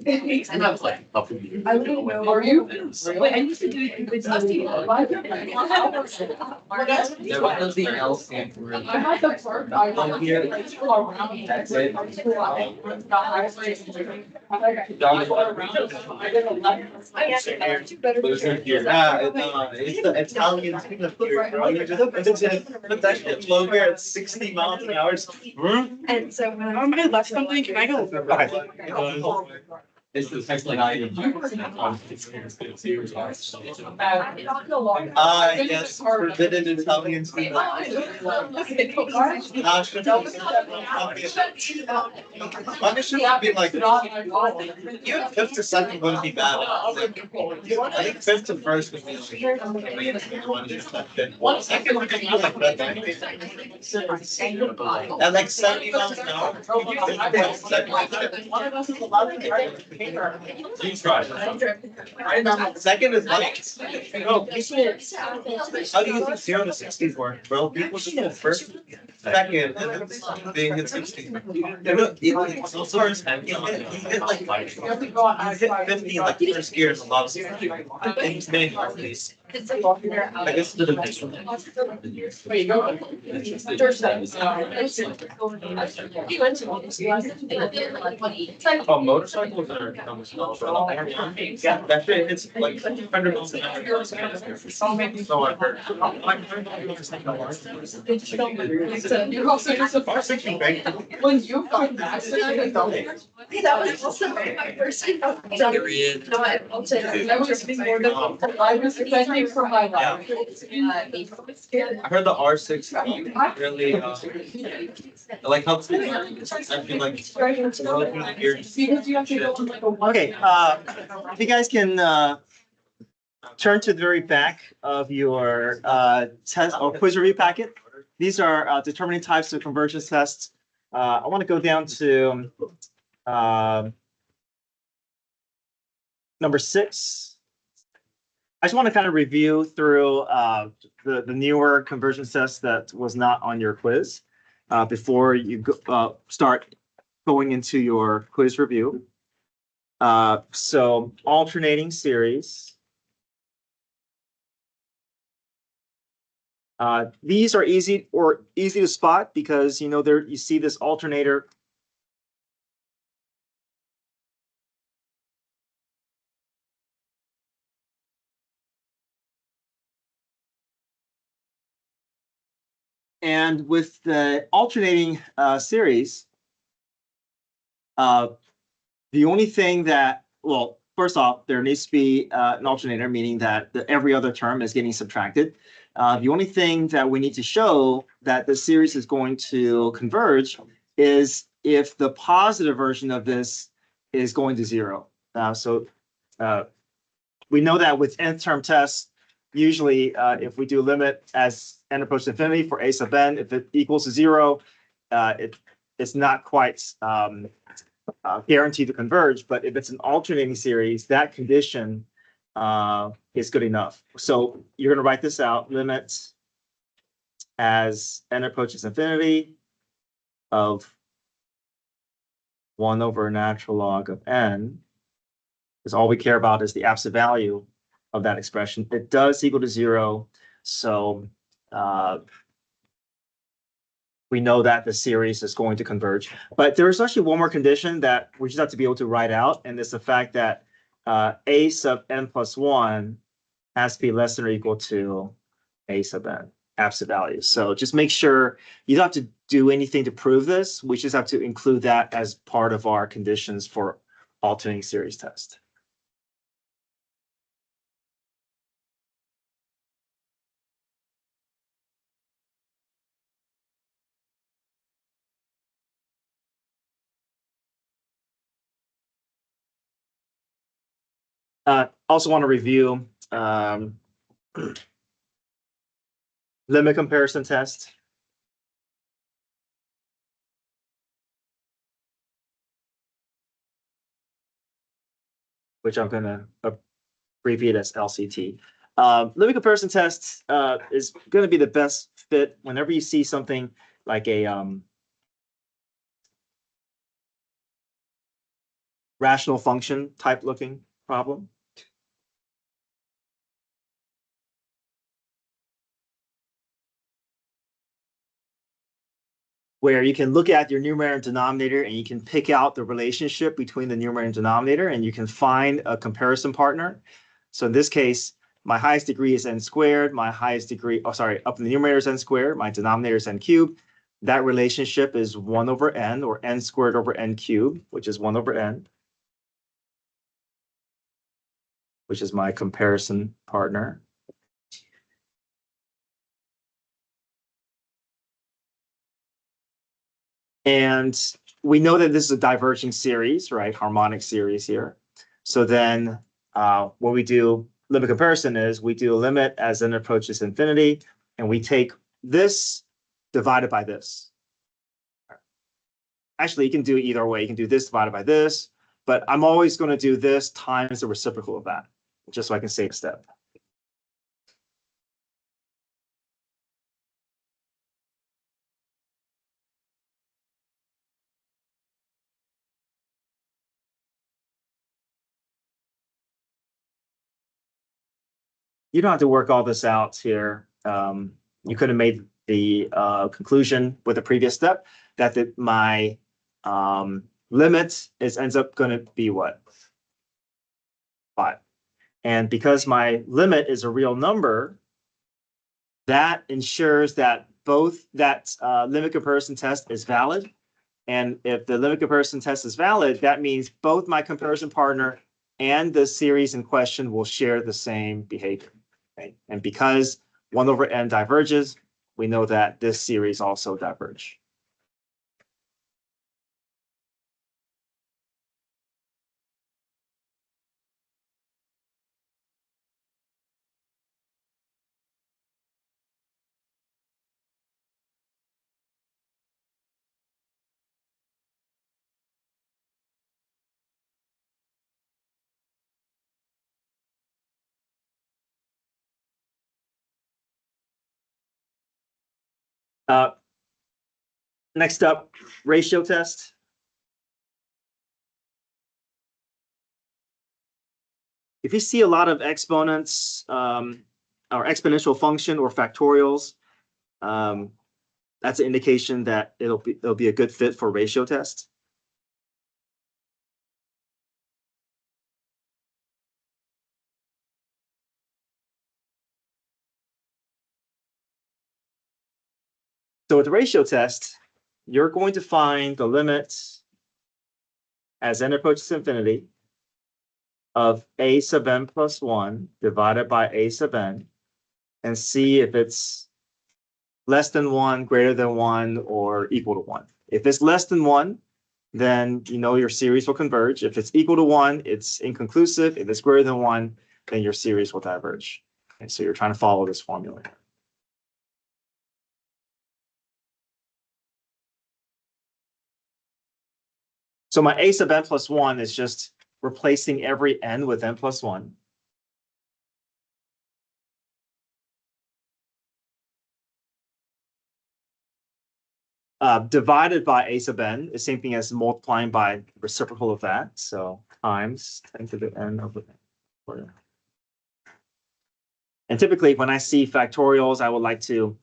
And I was like, up to you. I wouldn't know. Are you? Wait, I used to do it with Dusty. There was nothing else stand for it. I had the first, I was here, like, school around. That's it. I did 11. Yeah, it's the Italian thing of here. It's actually low here at 60 miles an hour. And so when I left something, can I go? It's the text like I. Yes, forbidden Italian food. Why should it be like, even fifth to second wouldn't be bad. I think fifth to first would be like, second would be like that. At like 70 miles an hour. One of us is allowed to drive. You try. Second is like, no, how do you think 0 to 60 work, bro? People just go first, second, and then being hit 60. It's also hard to you hit like, You have to go on. you hit 50 in like first gear is a lot of stuff. Things many at least. I guess the division. Wait, go. Oh, motorcycles are. Yeah, that shit hits like 100 miles an hour. So I heard. You're also just a when you got an accident, That was also my first time. Period. No, I also. I was defending for my life. I heard the R6 really, I like how it's actually like. Because you have to go on like a one. Okay, if you guys can turn to the very back of your test or quiz review packet. These are determining types of convergence tests. I want to go down to number 6. I just want to kind of review through the newer convergence test that was not on your quiz before you start going into your quiz review. So alternating series. These are easy to spot because you know there you see this alternator. And with the alternating series, the only thing that, well, first off, there needs to be an alternator, meaning that every other term is getting subtracted. The only thing that we need to show that the series is going to converge is if the positive version of this is going to 0. We know that with nth term tests, usually if we do limit as n approaches infinity for a sub n, if it equals to 0, it's not quite guaranteed to converge. But if it's an alternating series, that condition is good enough. So you're going to write this out: limit as n approaches infinity of 1 over natural log of n, because all we care about is the absolute value of that expression. It does equal to 0, so we know that the series is going to converge. But there's actually one more condition that we just have to be able to write out, and it's the fact that a sub n plus 1 has to be less than or equal to a sub n, absolute value. So just make sure you don't have to do anything to prove this. We just have to include that as part of our conditions for alternating series test. Also want to review limit comparison test. Which I'm going to abbreviate as LCT. Limit comparison test is going to be the best fit whenever you see something like a rational function type looking problem. Where you can look at your numerator and denominator and you can pick out the relationship between the numerator and denominator and you can find a comparison partner. So in this case, my highest degree is n squared, my highest degree, oh, sorry, up in the numerator is n squared, my denominator is n cubed. That relationship is 1 over n, or n squared over n cubed, which is 1 over n, which is my comparison partner. And we know that this is a diverging series, right? Harmonic series here. So then what we do, limit comparison is we do a limit as n approaches infinity, and we take this divided by this. Actually, you can do it either way. You can do this divided by this, but I'm always going to do this times the reciprocal of that, just so I can save a step. You don't have to work all this out here. You could have made the conclusion with the previous step that my limit ends up going to be what? 5. And because my limit is a real number, that ensures that both that limit comparison test is valid. And if the limit comparison test is valid, that means both my comparison partner and the series in question will share the same behavior. Okay? And because 1 over n diverges, we know that this series also diverge. Next up, ratio test. If you see a lot of exponents or exponential function or factorials, that's an indication that it'll be a good fit for ratio test. So with the ratio test, you're going to find the limit as n approaches infinity of a sub n plus 1 divided by a sub n and see if it's less than 1, greater than 1, or equal to 1. If it's less than 1, then you know your series will converge. If it's equal to 1, it's inconclusive. If it's greater than 1, then your series will diverge. And so you're trying to follow this formula. So my a sub n plus 1 is just replacing every n with n plus 1. Divided by a sub n is same thing as multiplying by reciprocal of that. So times 10 to the n over n. And typically when I see factorials, I would like to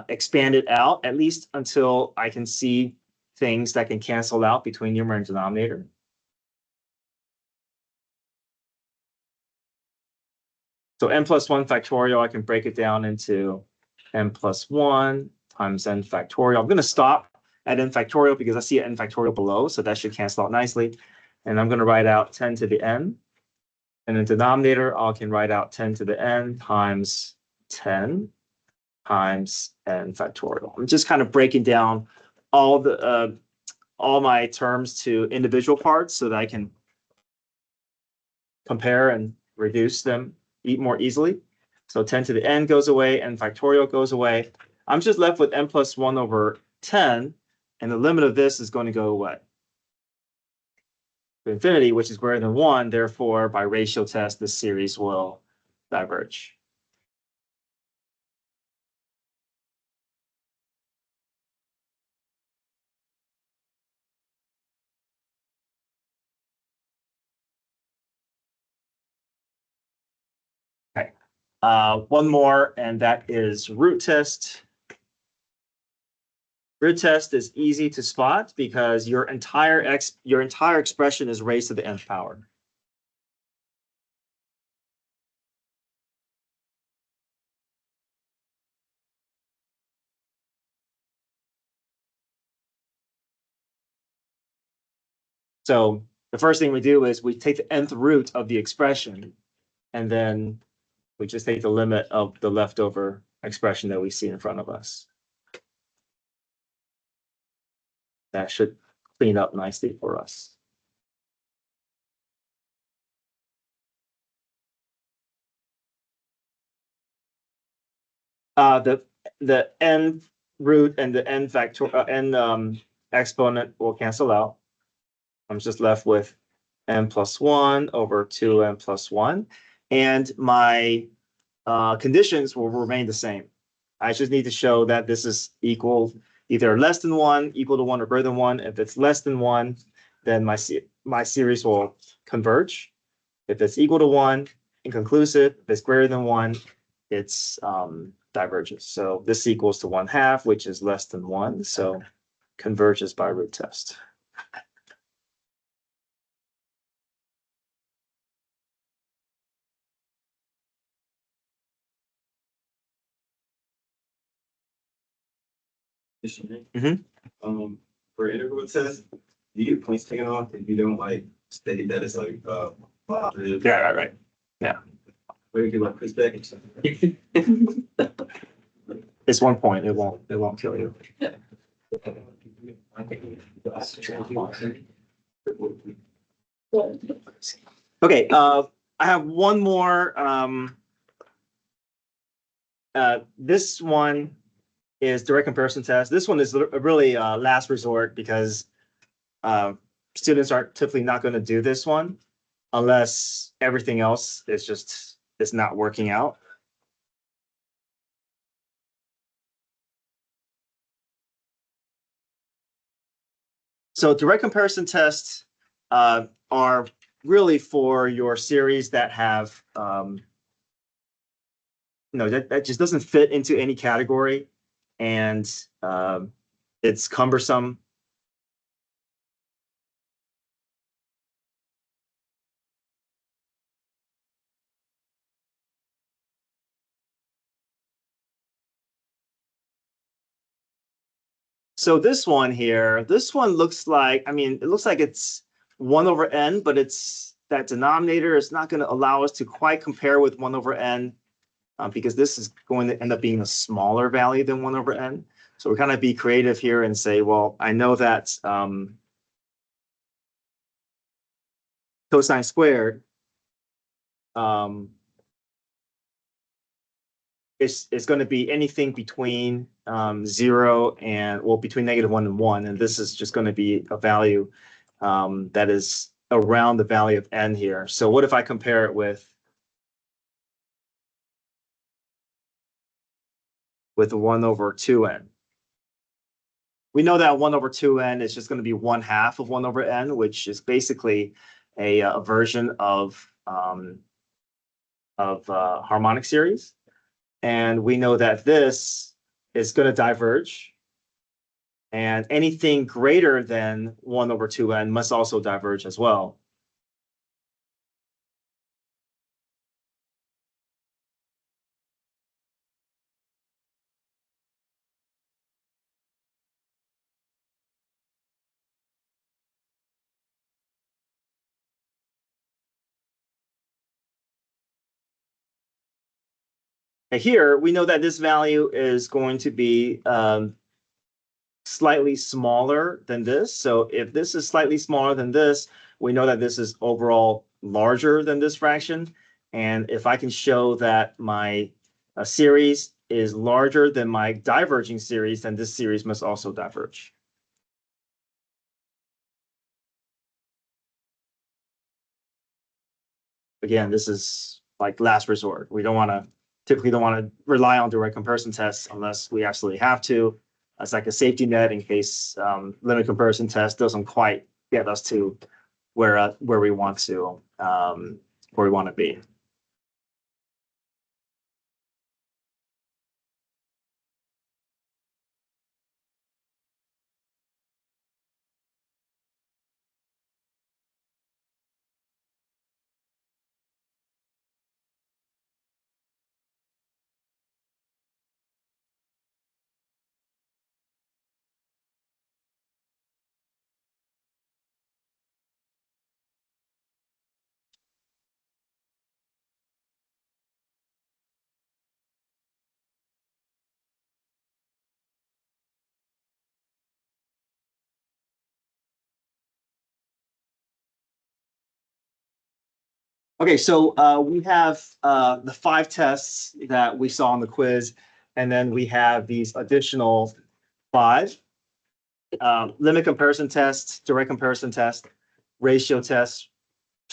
expand it out, at least until I can see things that can cancel out between numerator and denominator. So n plus 1 factorial, I can break it down into n plus 1 times n factorial. I'm going to stop at n factorial because I see n factorial below, so that should cancel out nicely. And I'm going to write out 10 to the n. And in denominator, I can write out 10 to the n times 10 times n factorial. I'm just kind of breaking down all my terms to individual parts so that I can compare and reduce them more easily. So 10 to the n goes away, n factorial goes away. I'm just left with n plus 1 over 10, and the limit of this is going to go away to infinity, which is greater than 1. Therefore, by ratio test, this series will diverge. One more, and that is root test. Root test is easy to spot because your entire expression is raised to the nth power. So the first thing we do is we take the nth root of the expression, and then we just take the limit of the leftover expression that we see in front of us. That should clean up nicely for us. The n root and the n factor exponent will cancel out. I'm just left with n plus 1 over 2n plus 1. And my conditions will remain the same. I just need to show that this is equal, either less than 1, equal to 1, or greater than 1. If it's less than 1, then my series will converge. If it's equal to 1, inconclusive. If it's greater than 1, it's diverges. So this equals to 1/2, which is less than 1. So converges by root test. Mhm. For integral test, do you get points taken off if you don't like state that it's like positive? Yeah, right. Or you can like push back and stuff. It's 1 point. It won't kill you. Okay, I have one more. This one is direct comparison test. This one is a really last resort because students are typically not going to do this one unless everything else is not working out. So direct comparison tests are really for your series that have, that just doesn't fit into any category, and it's cumbersome. So this one here, this one looks like, it looks like it's 1 over n, but it's that denominator is not going to allow us to quite compare with 1 over n because this is going to end up being a smaller value than 1 over n. So we're going to be creative here and say, well, I know that cosine squared is going to be anything between 0 and, well, between -1 and 1. And this is just going to be a value that is around the value of n here. So what if I compare it with 1 over 2n? We know that 1 over 2n is just going to be 1/2 of 1 over n, which is basically a version of harmonic series. And we know that this is going to diverge. And anything greater than 1 over 2n must also diverge as well. And here, we know that this value is going to be slightly smaller than this. So if this is slightly smaller than this, we know that this is overall larger than this fraction. And if I can show that my series is larger than my diverging series, then this series must also diverge. Again, this is like last resort. We typically don't want to rely on direct comparison tests unless we absolutely have to. It's like a safety net in case limit comparison test doesn't quite get us to where we want to be. Okay, so we have the 5 tests that we saw on the quiz, and then we have these additional 5. Limit comparison test, direct comparison test, ratio test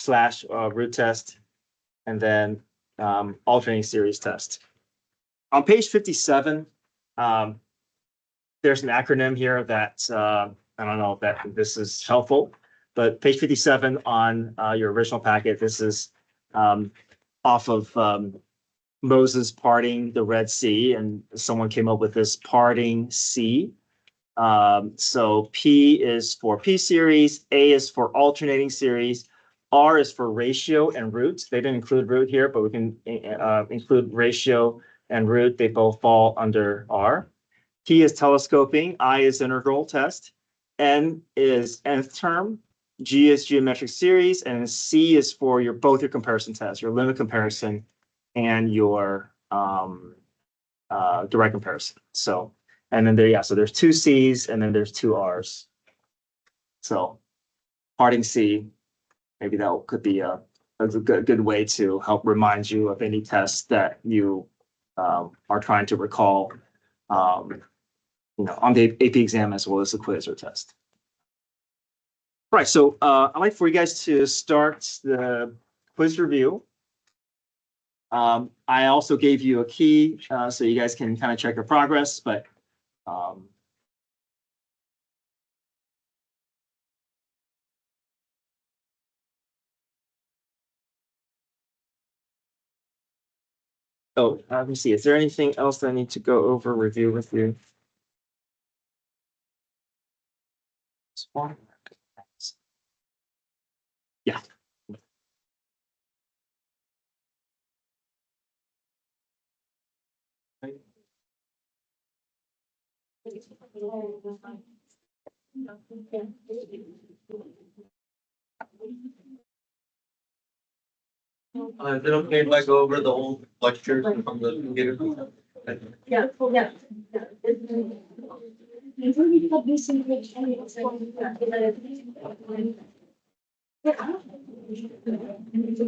/ root test, and then alternating series test. On page 57, there's an acronym here that I don't know if that this is helpful, but page 57 on your original packet, this is off of Moses parting the Red Sea, and someone came up with this parting sea. So P is for P series, A is for alternating series, R is for ratio and root. They didn't include root here, but we can include ratio and root. They both fall under R. T is telescoping, I is integral test, N is nth term, G is geometric series, and C is for both your comparison tests, your limit comparison and your direct comparison. So, and then so there's 2 C's and then there's 2 R's. So parting C, maybe that could be a good way to help remind you of any tests that you are trying to recall, on the AP exam as well as the quiz or test. Right, so I'd like for you guys to start the quiz review. I also gave you a key so you guys can kind of check your progress, but let me see. Is there anything else that I need to go over, review with you? Yeah. Is it okay if I go over the old lectures from the computer? Yeah, yeah.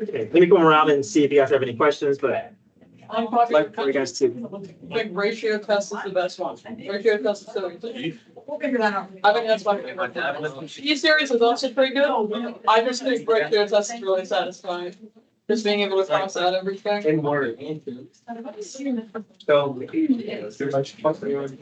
Okay, let me go around and see if you guys have any questions, but I'm I'd like for you guys to. I think ratio test is the best one. Ratio test is so easy. We'll figure that out. I think that's my favorite. P series is also pretty good. I just think ratio test is really satisfying. Just being able to cross out everything. In Word. So, too much.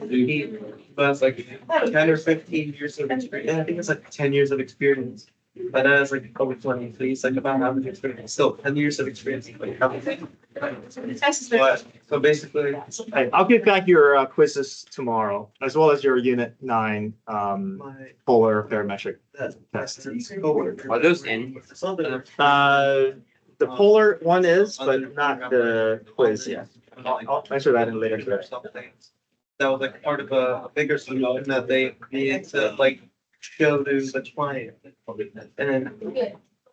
He has like 10 or 15 years of experience. I think it's like 10 years of experience. But that's like over 20, so he's like about how much experience. Still 10 years of experience. Like, how many? But, so basically, Hey, I'll get back your quizzes tomorrow, as well as your Unit 9 my polar parametric that's test. Are those in? Something. The polar one is, but not the quiz yet. I'll answer that in later. That was like part of a bigger solution that they needed to like show to the client. And then,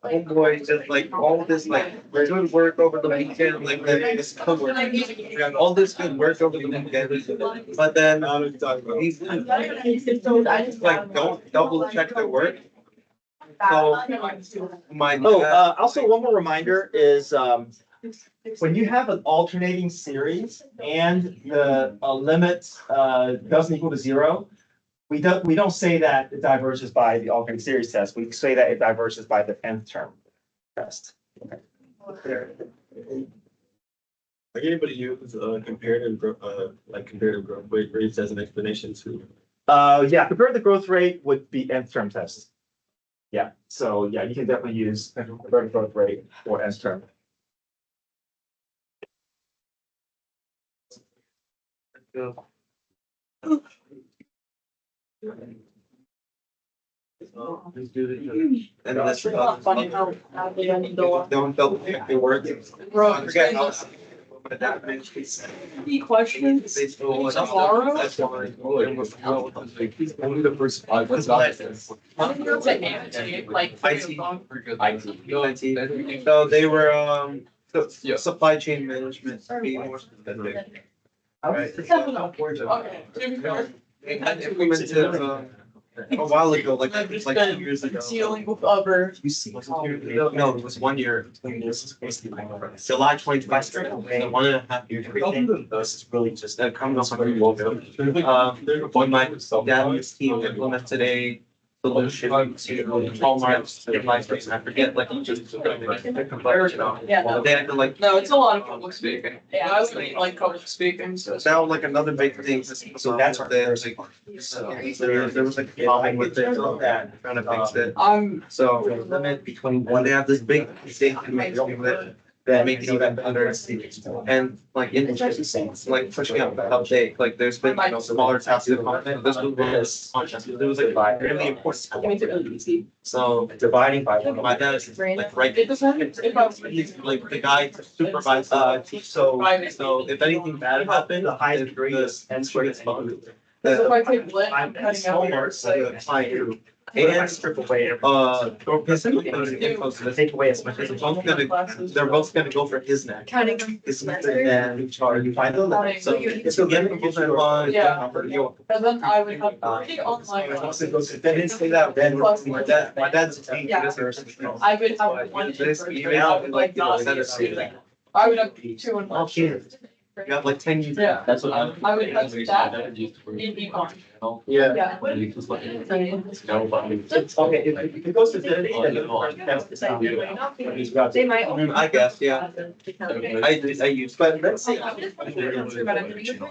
oh boy, just like all this like good work over the weekend, like this covered. All this good work over the weekend, but then these like don't double check their work. So my Also one more reminder is when you have an alternating series and the limit doesn't equal to 0, we don't say that it diverges by the alternating series test. We say that it diverges by the nth term test. Okay. Like anybody use comparative growth rates as an explanation too? Yeah, comparative growth rate would be nth term test. Yeah, so yeah, you can definitely use comparative growth rate for nth term. And that's Funny how badly I need to. don't double check their work. Bro, I forget how. Any questions? Tomorrow? That's why. Only the first 5. What's I'm gonna say annotate, like. IT. So they were supply chain management, to be more specific. Right. Okay, to be fair, They had implemented a while ago, like I've just like 2 years ago. dealing with other. No, it was 1 year. July 2020. So 1.5 years. This is really just. That comes up when when my dad and his team implemented a solution to Walmart's supply chain. I forget, like, just. Yeah. They had to like, No, it's a lot of public speaking. Yeah, I wouldn't like public speaking, so. now like another big thing, so that's what there's like, there was like a problem with it, that trying to fix it. So limit between when they have this big mistake to make that makes it even better. And like in like pushing out the update, like there's been, you know, smaller tasks to complete. This was like really important. It makes it really easy. So dividing by one, my dad is like right. It depends if I was. He's like the guy to supervise, so if anything bad happened, The highest the degree is n squared is equal. Because if I take lit, I'm I'm cutting out here, so so. apply to And strip away. Take away as much as. they're both gonna go for his neck. Counting. It's and you find the limit, so it's still getting one. Yeah. And then I would have three online. They didn't say that, then my dad's. Yeah. I would have one. This in-person, email, I would like, not send be a it to student. you. I would have two in Oh, one. shit. You have like 10 years. Yeah. That's what I'm. I would have that in econ. Yeah. Yeah. Okay, if it goes to the. They might. I guess, yeah. I use, but let's see.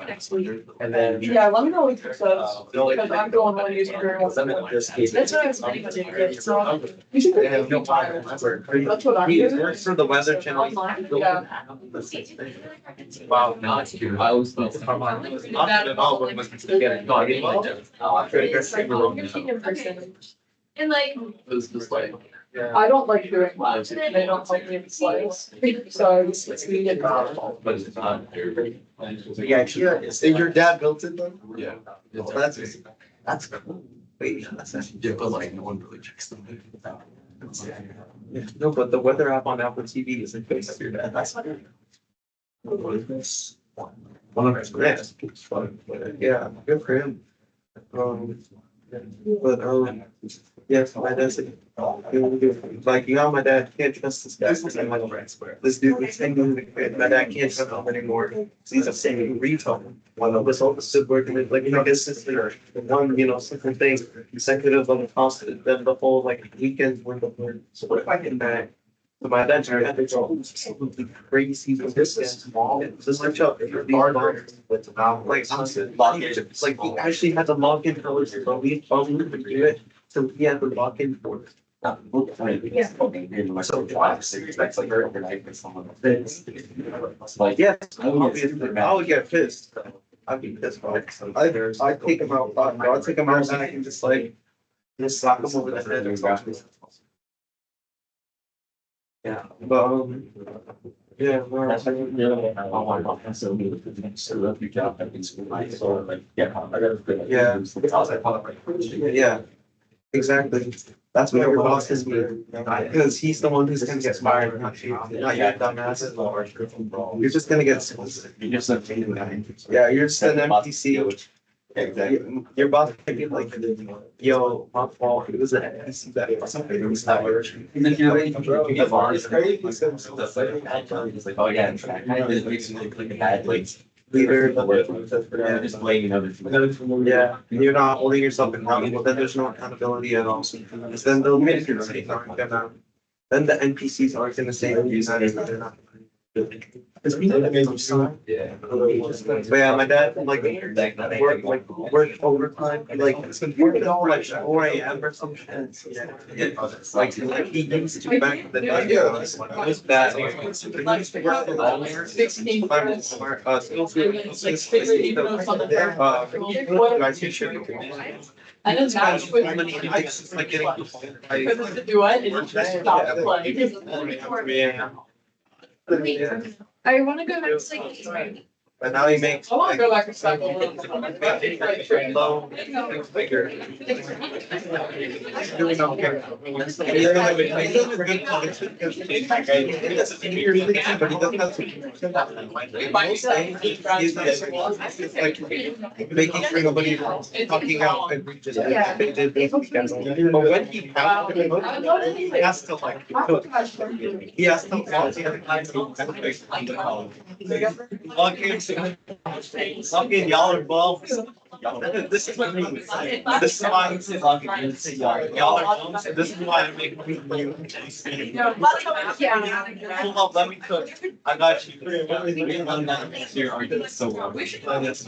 Next week. And then. Yeah, let me know what it says, because I'm going on using very much. That's what I was thinking to do. So, You should They have no be time. tired. That's what I'm He doing. works for the weather channel. Yeah. Wow. Not cute. I always thought. No, I didn't like that. And like, It was just like. I don't like doing labs, they don't help me in slides, so it's me getting. But it's not. Yeah, your dad built it though? Yeah. Oh, that's cool. Wait, that's actually. Yeah, but like no one really checks them. Yeah, no, but the weather app on Apple TV is in face of your dad. That's not. What is this? One of his grants. Yeah, good for him. But yes, my dad's like, you know, my dad can't trust this guy. This dude is saying, my dad can't trust him anymore. 'Cause he's a same retard. One of us all stood working it, like, you know, this is the one, you know, simple thing, consecutive on the constant, then the whole like weekends were the word. So what if I get back? So my dad's absolutely crazy with this is small. This is like like he actually had to log in for his phone to do it. So he had to log in for it. Yeah. So that's like overnight with someone. Like, yes, obviously, I would get pissed. I'd be pissed off. I'd take him out, I'd take him out and I can just like, just slap him over the head or something. Yeah, but, yeah, well, That's like, oh my God, that's so good. So if you got that in school, I saw it, like, yeah, I got it. Yeah. I was like, yeah, exactly. That's what your boss is doing. Because he's the one who's gonna get fired, not you, not your dumbass. You're just gonna get. you just have to do that. Yeah, you're just an NPC. Exactly. Your boss might be like, yo, my fault, it was an NPC that or something. It was not yours. And then you get bars. It's crazy. It's like, oh yeah, in fact, I did recently like a bad like. Leader. You're just blaming others. Yeah, you're not holding yourself accountable, then there's no accountability at all. Then they'll make you say, then the NPCs aren't gonna say you they're not. Yeah. But yeah, my dad worked overtime, like it's been working all like 4 AM or some shit. Yeah. Like he used to back in the day. It was bad. Guys, you should. And then match with. How many nights it's like getting. Because it's a duet, it's just stop playing. Yeah. I wanna go next, like, And now he makes. I wanna go back and cycle around. Low, bigger. Doing okay. Making sure nobody talking out and we just. They did this. But when he counted, he has to like, he has to walk in. Okay, y'all are involved. This is what this is why y'all are bums. This is why I make you. Hold up, let me cook. I got you. So well. That's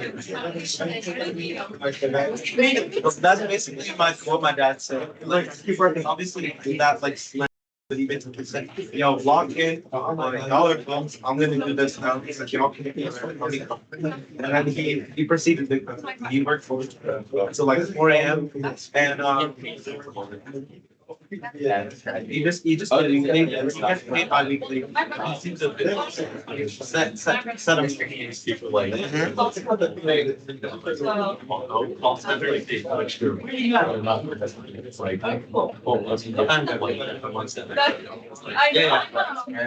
basically what my dad said. Like, obviously, that like. You know, lock in, y'all are bums, I'm gonna do this now. He's like, y'all can. And then he proceeded to, he worked for, so like 4 AM and, you just you get paid bi-weekly. Set him. People like. It's like. I know.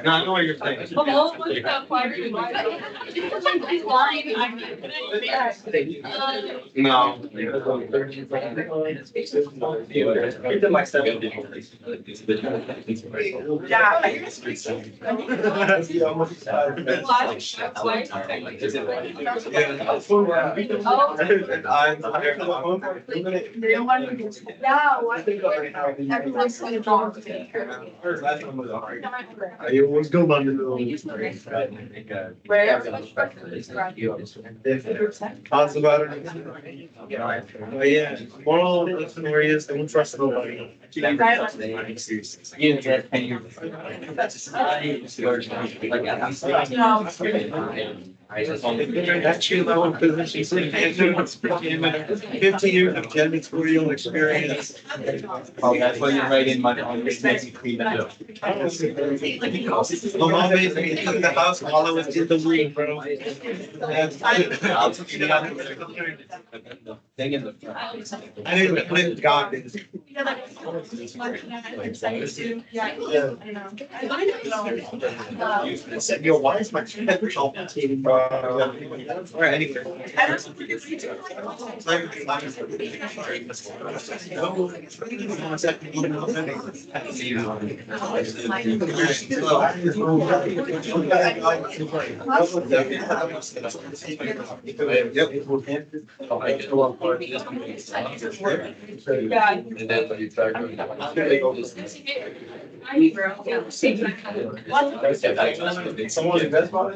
No, I know what you're saying. Hello, what's that fire? No. And Everyone's so wrong. It was good, man. Thoughts about it? But yeah, moral of the story is don't trust nobody. Entry level position, 50 years of janitorial experience. Oh, that's what you're writing on this next clean up. My mom made me clean the house while I was in the room, bro. I didn't put it garbage. Yo, why is my team, or anything?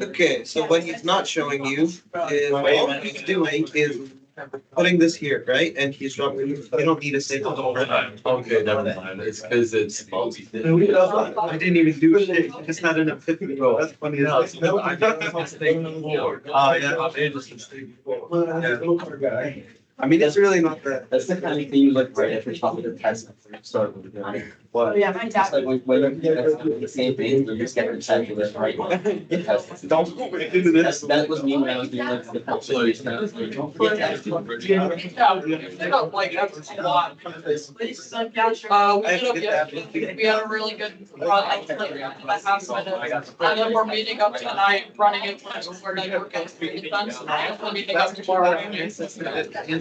Okay, so what he's not showing you is all he's doing is putting this here, right? And he's dropping, you don't need a single over. Okay, never mind. It's because it's. I didn't even do shit, just had an epiphany, bro. That's funny. No, I got this mistake before. Oh, yeah. I made this mistake before. I mean, it's really not that. That's the kind of thing you look right at the top of the test before you start with the. What? Yeah, my Just dad. like when you're the same thing, you just get the checklist right. Don't go into this. That was me when I was doing like the. They don't like that a lot. We had a really good project at the house, and then we're meeting up tonight, running it for network defense. We're meeting up tomorrow.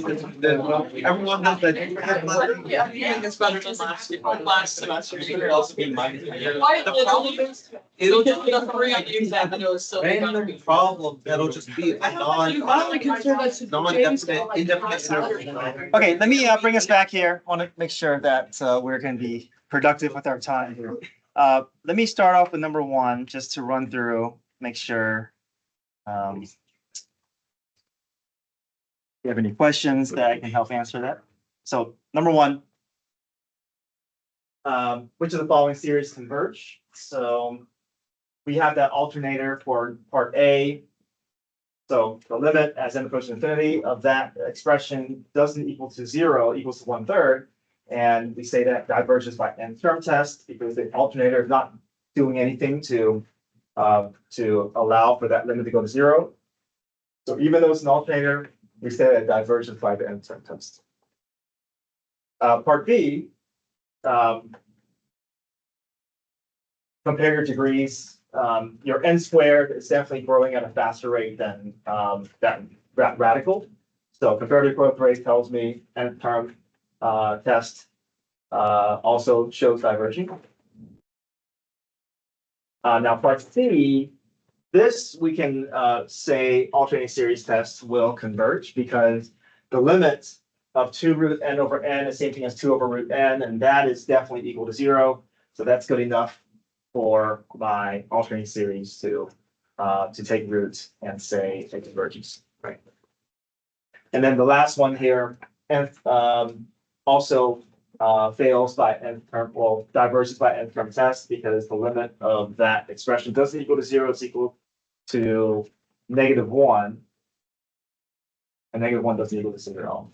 Everyone has that. Yeah, I think it's better than last semester. It could also be mine. The problem is, it'll just be a 3 on you that video is still. Random problem, that'll just be a non-definite, indefinite. Okay, let me bring us back here. Want to make sure that we're going to be productive with our time here. Let me start off with number 1, just to run through, make sure you have any questions that I can help answer that. So number 1, which of the following series converge? So we have that alternator for part A. So the limit as n approaches infinity of that expression doesn't equal to 0, equals to 1/3. And we say that diverges by n term test because the alternator is not doing anything to allow for that limit to go to 0. So even though it's an alternator, we say that diverges by the nth term test. Part B, compare your degrees. Your n squared is definitely growing at a faster rate than that radical. So comparative growth rate tells me nth term test also shows diverging. Now part C, this we can say alternating series tests will converge because the limit of 2 root n over n is same thing as 2 over root n, and that is definitely equal to 0. So that's good enough for my alternating series to take root and say it converges, right? And then the last one here, nth also fails by nth term, well, diverges by nth term test because the limit of that expression doesn't equal to 0, it's equal to -1, and -1 doesn't equal to 0.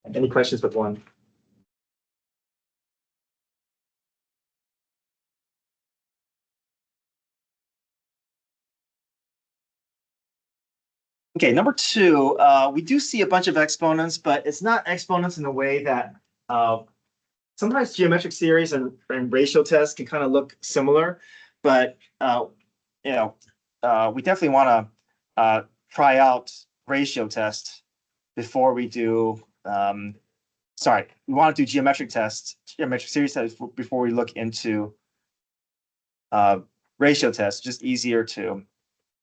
Any questions with one? Okay, number 2, we do see a bunch of exponents, but it's not exponents in the way that sometimes geometric series and ratio tests can kind of look similar, but you know, we definitely want to try out ratio test before we do. Sorry, we want to do geometric series tests before we look into ratio tests. Just easier to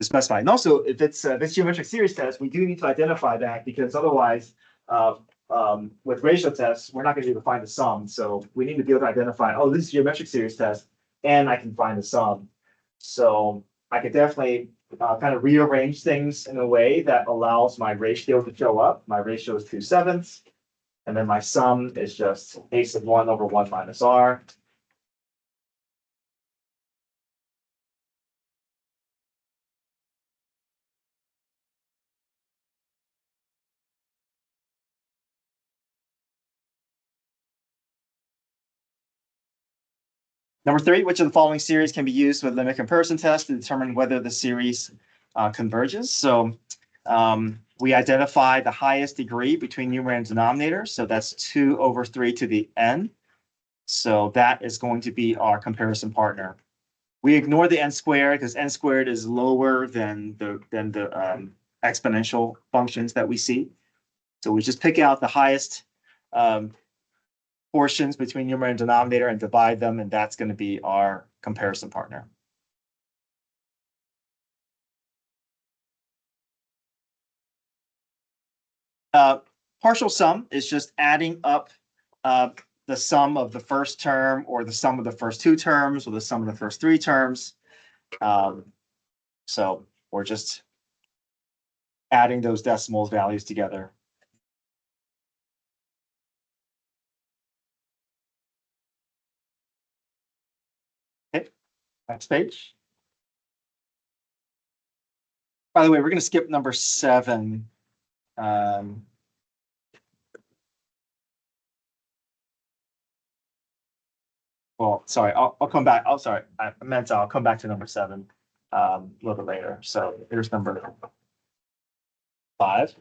specify. And also, if it's geometric series test, we do need to identify that because otherwise, with ratio tests, we're not going to be able to find the sum. So we need to be able to identify, oh, this is geometric series test, and I can find the sum. So I could definitely kind of rearrange things in a way that allows my ratio to show up. My ratio is 2/7, and then my sum is just a sub 1 over 1 minus r. Number 3, which of the following series can be used with limit comparison test to determine whether the series converges? So we identify the highest degree between numerator and denominator. So that's 2 over 3 to the n. So that is going to be our comparison partner. We ignore the n squared because n squared is lower than the exponential functions that we see. So we just pick out the highest portions between numerator and denominator and divide them, and that's going to be our comparison partner. Partial sum is just adding up the sum of the first term or the sum of the first 2 terms or the sum of the first 3 terms. So we're just adding those decimal values together. Okay, next page. By the way, we're going to skip number 7. Well, sorry, I'll come back. Oh, sorry, I meant I'll come back to number 7 a little bit later. So here's number 5.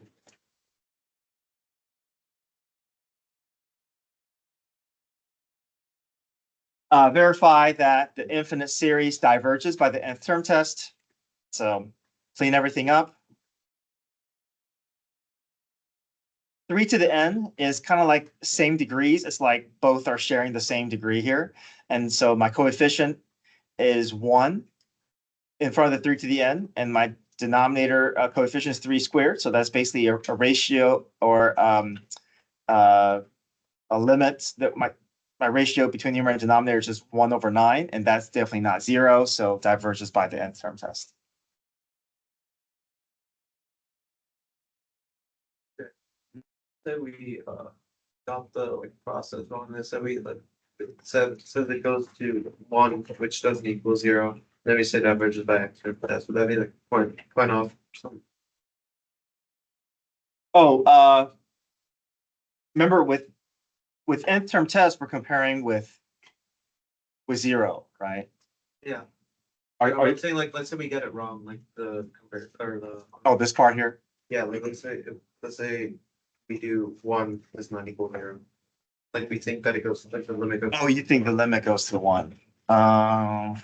Verify that the infinite series diverges by the nth term test. So clean everything up. 3 to the n is kind of like same degrees. It's like both are sharing the same degree here. And so my coefficient is 1 in front of the 3 to the n, and my denominator coefficient is 3 squared. So that's basically a ratio or a limit that my ratio between numerator and denominator is just 1 over 9, and that's definitely not 0. So diverges by the nth term test. Say we got the process on this, and we says it goes to 1, which doesn't equal 0. Then we say diverges by x term test. Would that be like point off or something? Oh, remember with nth term test, we're comparing with 0, right? Yeah. I'm saying like, let's say we get it wrong, like the compare or the, oh, this part here? yeah, like let's say we do one is not equal to 0. Like we think that it goes, like the limit goes. Oh, you think the limit goes to 1? Um,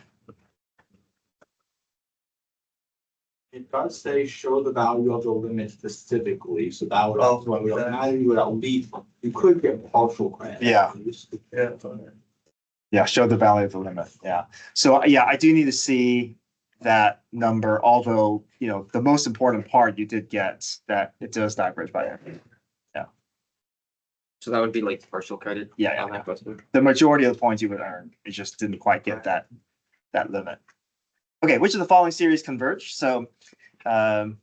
It does say show the value of the limit specifically, so that would Oh, also, now you would at least, you could get partial credit. Yeah. Yeah. yeah, show the value of the limit. Yeah. So, yeah, I do need to see that number, although, the most important part you did get that it does diverge by every. So that would be like partial credit. Yeah, on that question. The majority of the points you would earn, it just didn't quite get that limit. Okay, which of the following series converge? So, anytime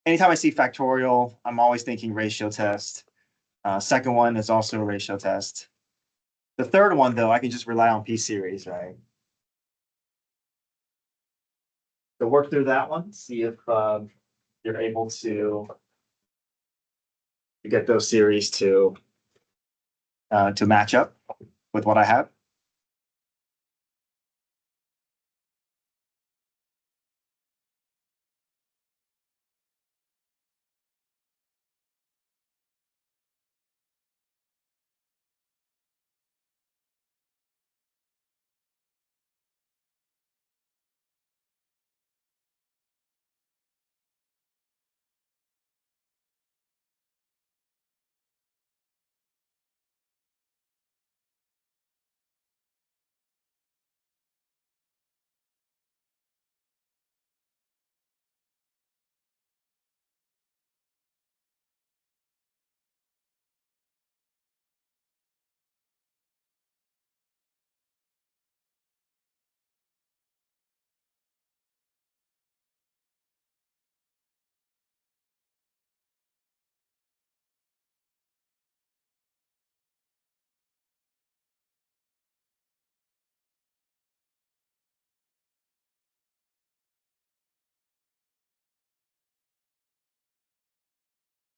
I see factorial, I'm always thinking ratio test. Second one is also a ratio test. The third one, though, I can just rely on P series, right? So work through that one, see if you're able to get those series to match up with what I have.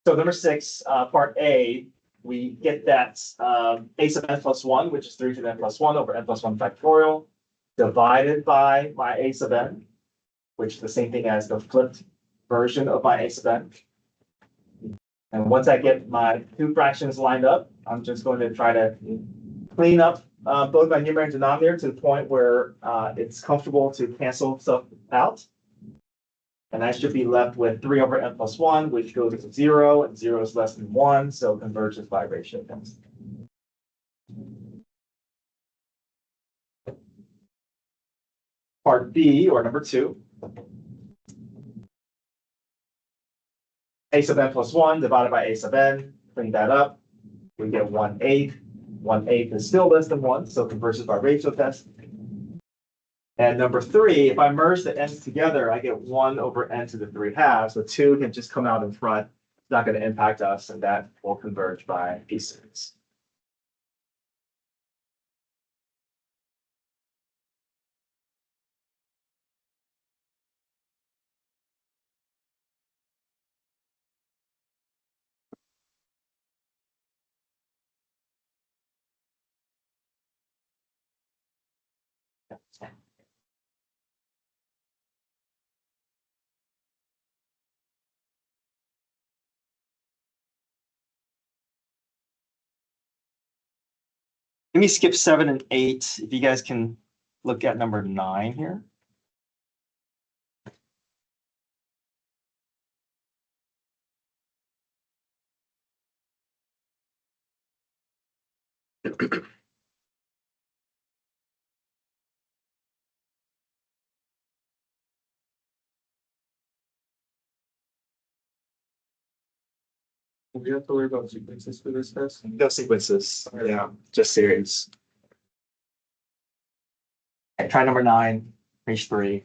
So number 6, part A, we get that a sub n plus 1, which is 3 to the n plus 1 over n plus 1 factorial, divided by my a sub n, which is the same thing as the flipped version of my a sub n. And once I get my two fractions lined up, I'm just going to try to clean up both my numerator and denominator to the point where it's comfortable to cancel stuff out. And I should be left with 3 over n plus 1, which goes to 0, and 0 is less than 1, so converges by ratio test. Part B, or number 2. A sub n plus 1 divided by a sub n, clean that up. We get 1/8. 1/8 is still less than 1, so converges by ratio test. And number 3, if I merge the n's together, I get 1 over n to the 3/2. So 2 can just come out in front. It's not going to impact us, and that will converge by P series. Let me skip 7 and 8. If you guys can look at number 9 here. We have to worry about sequences for this test. No sequences. Yeah, just series. Okay, try number 9, page 3.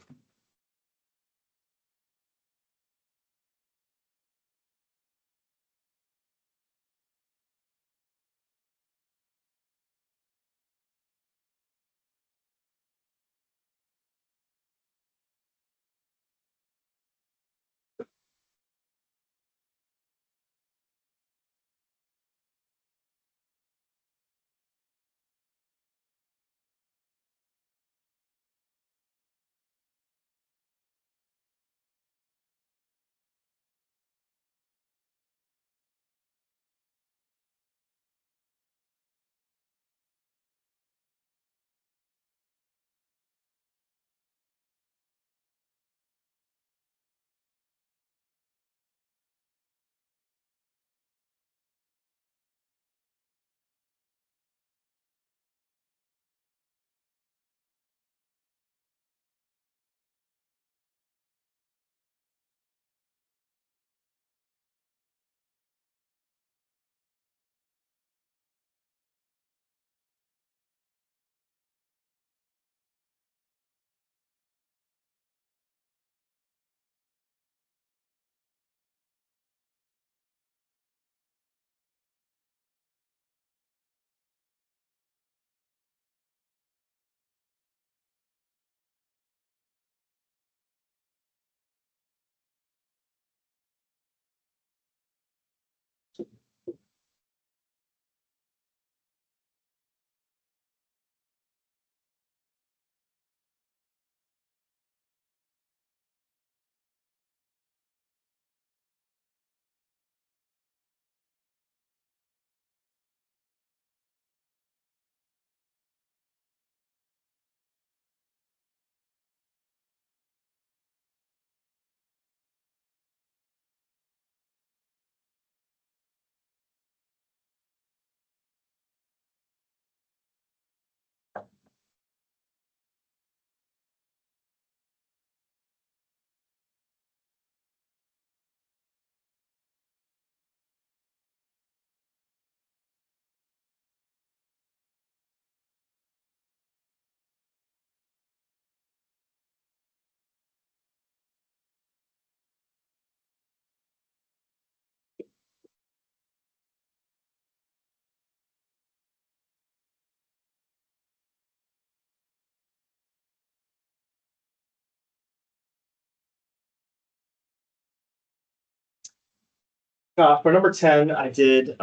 For number 10, I did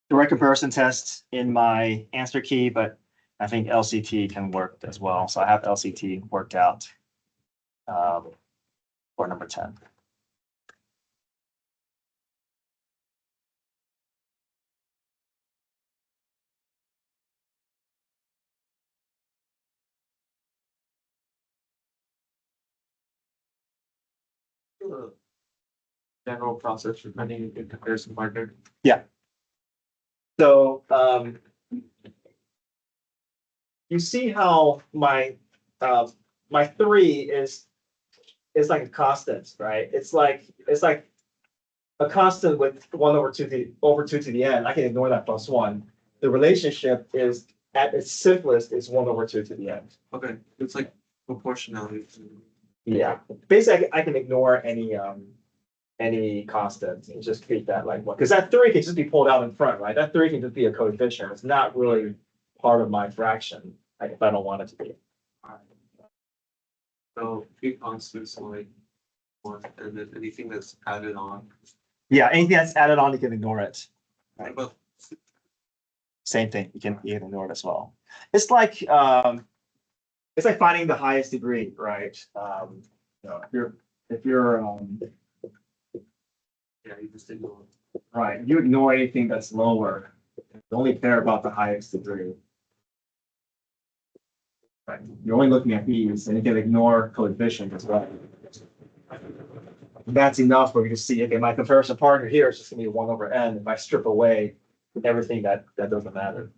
direct comparison test in my answer key, but I think LCT can work as well. So I have LCT worked out for number 10. General process for finding a good comparison partner. So you see how my 3 is like a constant, right? It's like a constant with 1 over 2 to the n. I can ignore that plus 1. The relationship is at its simplest is 1 over 2 to the n. Okay, it's like proportionality. Yeah, basically I can ignore any constant and just treat that like one, because that 3 can just be pulled out in front, right? That 3 can just be a coefficient. It's not really part of my fraction, like if I don't want it to be. So three constants like one, and then anything that's added on. Yeah, anything that's added on, you can ignore it. What about Same thing, you can ignore it as well. It's like finding the highest degree, right? You know, if you're yeah, you just ignore. right, you ignore anything that's lower. You only care about the highest degree. Right, you're only looking at these, and you can ignore coefficient as well. That's enough for you to see, okay, my comparison partner here is just gonna be 1 over n. If I strip away everything that doesn't matter.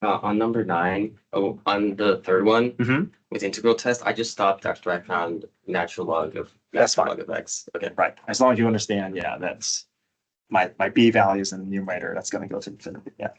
On number 9, on the third one, Mhm. with integral test, I just stopped after I found natural log of That's fine. log of x. Okay. Right, as long as you understand, yeah, that's my b values in the numerator, that's gonna go to infinity, yeah.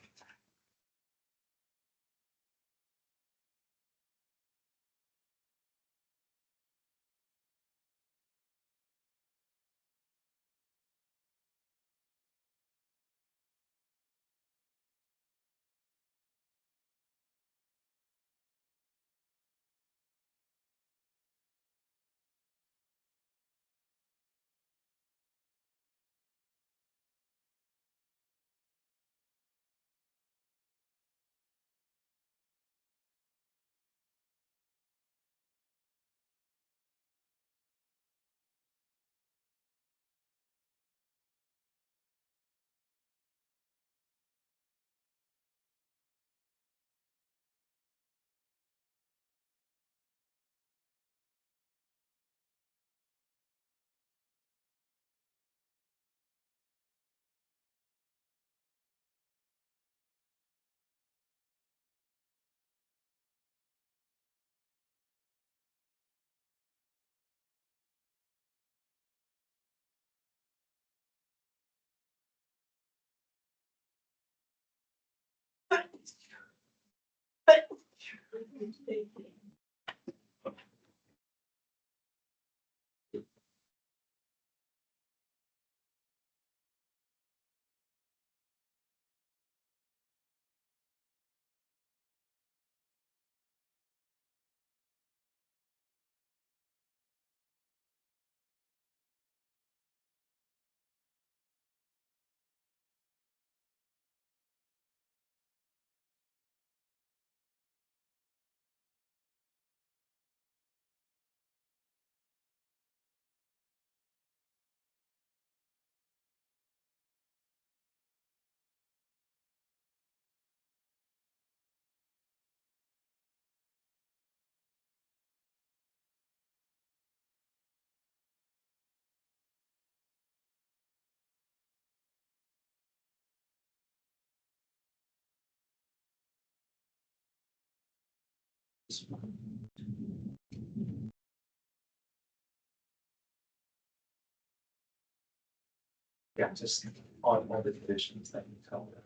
Yeah, just on all the conditions that you tell them.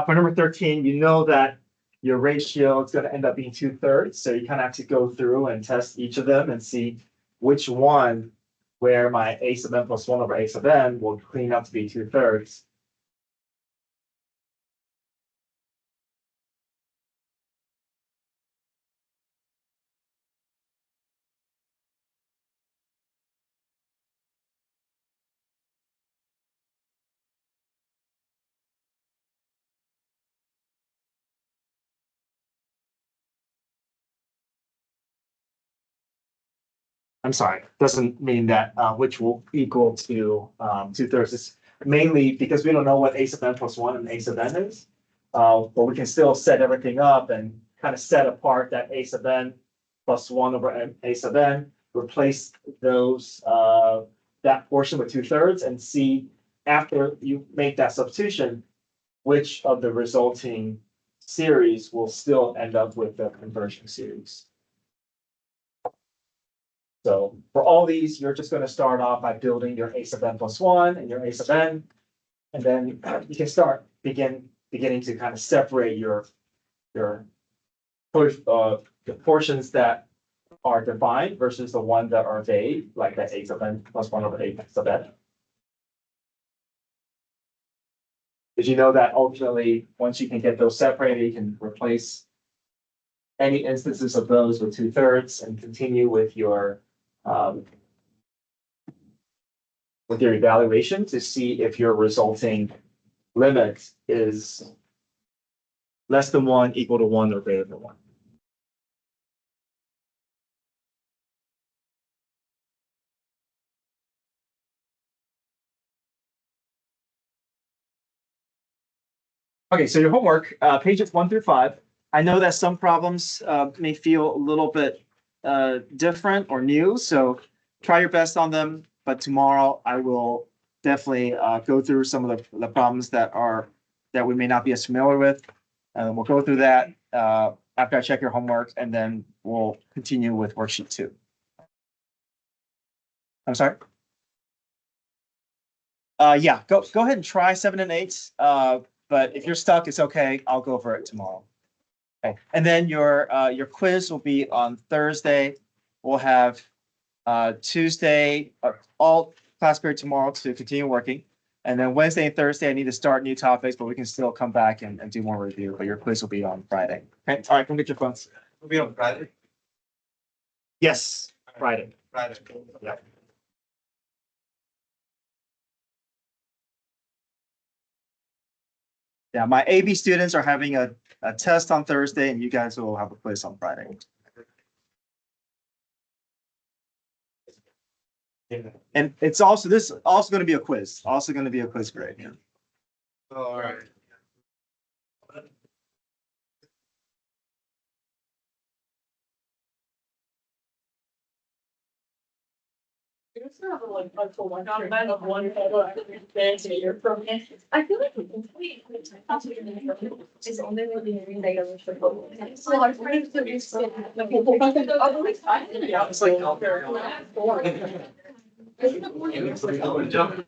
For number 13, you know that your ratio is gonna end up being 2/3. So you kind of have to go through and test each of them and see which one where my a sub n plus one over a sub n will clean up to be 2/3. I'm sorry, doesn't mean that which will equal to 2/3. It's mainly because we don't know what a sub n plus one and a sub n is. But we can still set everything up and kind of set apart that a sub n plus one over a sub n, replace those that portion with 2/3 and see after you make that substitution, which of the resulting series will still end up with the conversion series. So for all these, you're just gonna start off by building your a sub n plus one and your a sub n. And then you can start beginning to kind of separate your the portions that are defined versus the ones that are vague, like that a sub n plus one over a sub n. Did you know that ultimately, once you can get those separated, you can replace any instances of those with 2/3 and continue with your evaluation to see if your resulting limit is less than one, equal to one, or greater than one. Okay, so your homework, pages 1 through 5. I know that some problems may feel a little bit different or new, so try your best on them. But tomorrow I will definitely go through some of the problems that we may not be as familiar with. And we'll go through that after I check your homework, and then we'll continue with worksheet 2. I'm sorry? Yeah, go ahead and try 7 and 8. But if you're stuck, it's okay. I'll go over it tomorrow. Okay, and then your quiz will be on Thursday. We'll have Tuesday, all class period tomorrow to continue working. And then Wednesday and Thursday, I need to start new topics, but we can still come back and do more review. But your quiz will be on Friday. Okay, all right, come get your phones. We'll be on Friday. Yes, Friday. Friday. Yeah. Yeah, my AB students are having a test on Thursday, and you guys will have a quiz on Friday. And it's also, this is also going to be a quiz, grade. Oh, all right. You just have like a collection of one photo fancy you're from. I feel like it's only really negative for both. So our friends that we spend. Yeah, it's like.